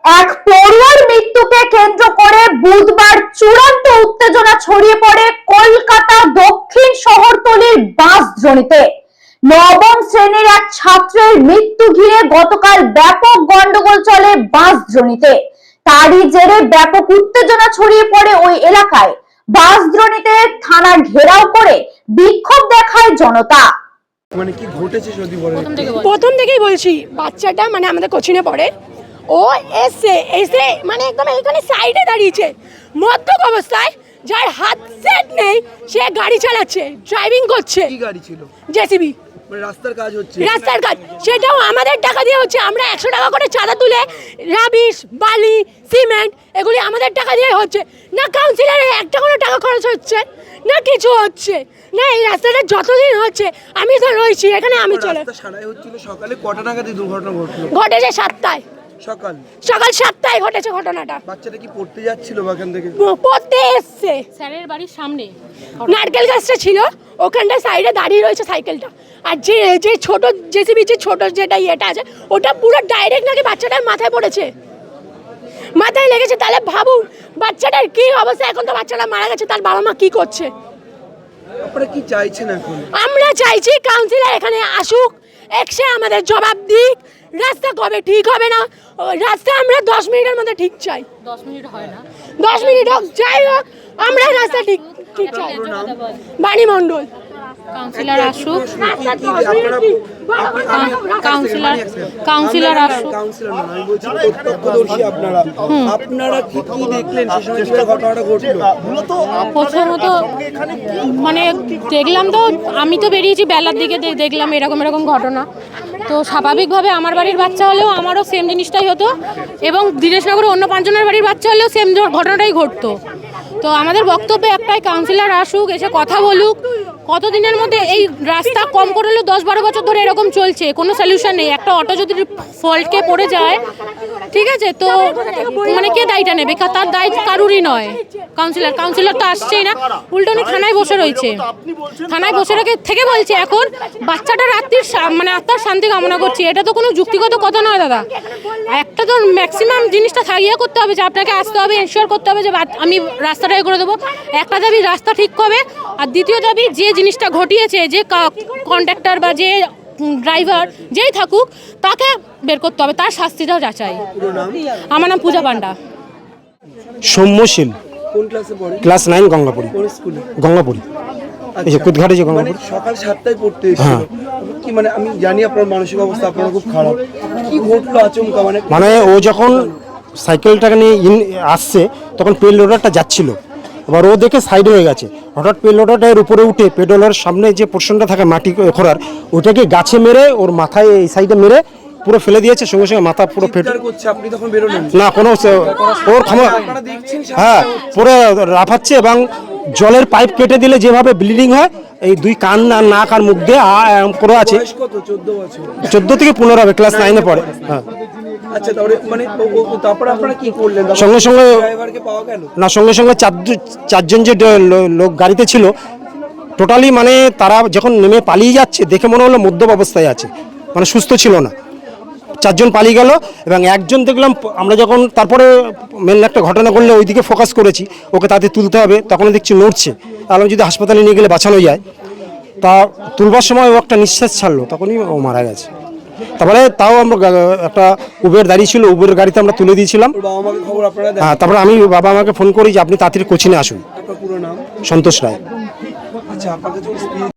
এক পড়ুয়ার মৃত্যুকে কেন্দ্র করে বুধবার চূড়ান্ত উত্তেজনা ছড়িয়ে পড়ে কলকাতা দক্ষিণ শহরতলির বাঁশদ্রোণীতে। নবম শ্রেণীর এক ছাত্রের মৃত্যু ঘিরে গতকাল ব্যাপক গন্ডগোল চলে বাঁশদ্রোণীতে। তারই জেরে ব্যাপক উত্তেজনা ছড়িয়ে পড়ে ওই এলাকায়। বাঁশদ্রোণীতে থানা ঘেরাও করে বিক্ষোভ দেখায় জনতা। মানে কি ঘটেছে যদি বলেন? প্রথম থেকেই বলছি, বাচ্চাটা মানে আমাদের কোচিনে পড়ে, ও এসে মানে একদম এখানে সাইডে দাঁড়িয়েছে মদ্যপ অবস্থায়, যার হাত সেট নেই সে গাড়ি চালাচ্ছে, ড্রাইভিং করছে। কি গাড়ি ছিল? জেসিবি। মানে রাস্তার কাজ হচ্ছে? রাস্তার কাজ, সেটাও আমাদের টাকা দিয়ে হচ্ছে। আমরা 100 টাকা করে চাঁদা তুলে রাবিশ, বালি, সিমেন্ট এগুলি আমাদের টাকা দিয়ে হচ্ছে। না কাউন্সিলরের একটা কোনো টাকা খরচ হচ্ছে, না কিছু হচ্ছে না। এই রাস্তাটা যতদিন হচ্ছে আমি তো রয়েছি এখানে। আমি চলে রাস্তা সারাই হচ্ছিল। সকালে কটা নাগাদ দুর্ঘটনা ঘটলো? ঘটেছে 7টায়, সকাল 7টায় ঘটেছে ঘটনাটা। বাচ্চাটা কি পড়তে যাচ্ছিল বাগান থেকে? পড়তে এসছে, স্যারের বাড়ির সামনে নারকেল গাছটা ছিল ওখানটা, সাইডে দাঁড়িয়ে রয়েছে সাইকেলটা। আর যে ছোট জেসিবি, যে ছোট যেটা ইয়েটা আছে, ওটা পুরো ডাইরেক্ট নাকি বাচ্চাটার মাথায় পড়েছে, মাথায় লেগেছে। তাহলে ভাবুন বাচ্চাটার কি অবস্থা। এখন তো বাচ্চাটা মারা গেছে, তার বাবা মা কি করছে? আপনারা কি চাইছেন এখন? আমরা চাইছি কাউন্সিলর এখানে আসুক, এসে আমাদের জবাব দিক। রাস্তা কবে ঠিক হবে না, রাস্তা আমরা 10 মিনিটের মধ্যে ঠিক চাই। 10 মিনিট হয় না, 10 মিনিট হোক, যাই হোক, আমরা রাস্তা ঠিক চাই। বাণী মণ্ডল। কাউন্সিলর আসুক, কাউন্সিলর আসুক। কাউন্সিলর না, আমি বলছি প্রত্যক্ষদর্শী আপনারা। আপনারা কি দেখলেন সেই সময় যে ঘটনাটা ঘটলো? প্রথমত মানে দেখলাম তো, আমি তো বেরিয়েছি বেলার দিকে, দেখলাম এরকম ঘটনা। তো স্বাভাবিকভাবে আমার বাড়ির বাচ্চা হলেও আমারও সেম জিনিসটাই হতো, এবং দীনেশনগরে অন্য 5 জনের বাড়ির বাচ্চা হলেও সেম ঘটনাটাই ঘটতো। তো আমাদের বক্তব্যে একটাই, কাউন্সিলর আসুক, এসে কথা বলুক। কতদিনের মধ্যে এই রাস্তা কম করে হলেও 10-12 বছর ধরে এরকম চলছে, কোনো সলিউশন নেই। একটা অটো যদি ফল্টকে পড়ে যায়, ঠিক আছে, তো মানে কে দায়টা নেবে? তার দায় কারুরই নয়। কাউন্সিলর তো আসছেই না, উল্টো উনি থানায় বসে রয়েছে। থানায় বসে রেখে থেকে বলছে এখন বাচ্চাটা রাত্রির মানে আত্মার শান্তি কামনা করছি। এটা তো কোনো যুক্তিগত কথা নয় দাদা। একটা তো ম্যাক্সিমাম জিনিসটা ইয়ে করতে হবে, যে আপনাকে আসতে হবে, এনশিওর করতে হবে যে আমি রাস্তাটাই করে দেবো। একটা দাবি রাস্তা ঠিক হবে, আর দ্বিতীয় দাবি যে জিনিসটা ঘটিয়েছে, যে কন্ট্রাক্টর বা যে ড্রাইভার যেই থাকুক, তাকে বের করতে হবে, তার শাস্তিটাও যাচাই। আমার নাম পূজা পান্ডা। সৌম্যশীল। কোন ক্লাসে পড়ে? ক্লাস 9, গঙ্গাপুরি। কোন স্কুলে? গঙ্গাপুরি, এই যে কুদঘাটে যে গঙ্গাপুরি। মানে সকাল 7টায় পড়তে এসেছিল কি? মানে আমি জানি আপনার মানসিক অবস্থা, আপনার খুব খারাপ। কি ঘটলো আচমকা? মানে ও যখন সাইকেলটাকে নিয়ে আসছে, তখন পেল লোডারটা যাচ্ছিল। এবার ও দেখে সাইড হয়ে গেছে। হঠাৎ পেল লোডারটার উপরে উঠে পেডলার সামনে যে পোর্শনটা থাকে মাটি খোঁড়ার, ওটাকে গাছে মেরে ওর মাথায় এই সাইডে মেরে পুরো ফেলে দিয়েছে। সঙ্গে সঙ্গে মাথা পুরো ফেটে করছে। আপনি তখন বেরোলেন না, কোনো ওর ক্ষমা। হ্যাঁ, পুরো লাফাচ্ছে, এবং জলের পাইপ কেটে দিলে যেভাবে ব্লিডিং হয়, এই 2 কান আর নাক আর মুখ দিয়ে করে আছে। 14 থেকে 15 হবে, ক্লাস 9-এ পড়ে। হ্যাঁ। আচ্ছা, তারপরে আপনারা কি করলেন? সঙ্গে সঙ্গে ড্রাইভারকে পাওয়া গেল না, সঙ্গে 4জন যে লোক গাড়িতে ছিল, টোটালি মানে তারা যখন নেমে পালিয়ে যাচ্ছে দেখে মনে হলো মদ্যপ অবস্থায় আছে, মানে সুস্থ ছিল না। 4 জন পালিয়ে গেল, এবং একজন দেখলাম আমরা যখন তারপরে মেন একটা ঘটনা করলে ওইদিকে ফোকাস করেছি, ওকে তাতে তুলতে হবে, তখন দেখছি নড়ছে। তাহলে যদি হাসপাতালে নিয়ে গেলে বাঁচানো যায়, তা তুলবার সময় ও একটা নিঃশ্বাস ছাড়লো, তখনই ও মারা গেছে। তারপরে তাও আমরা একটা উবের দাঁড়িয়ে ছিল, উবের গাড়িতে আমরা তুলে দিয়েছিলাম। হ্যাঁ, তারপরে আমি বাবা আমাকে ফোন করি যে আপনি তাড়াতাড়ি কোচিনে আসুন। পুরো নাম? সন্তোষ রায়। আচ্ছা, আপনাকে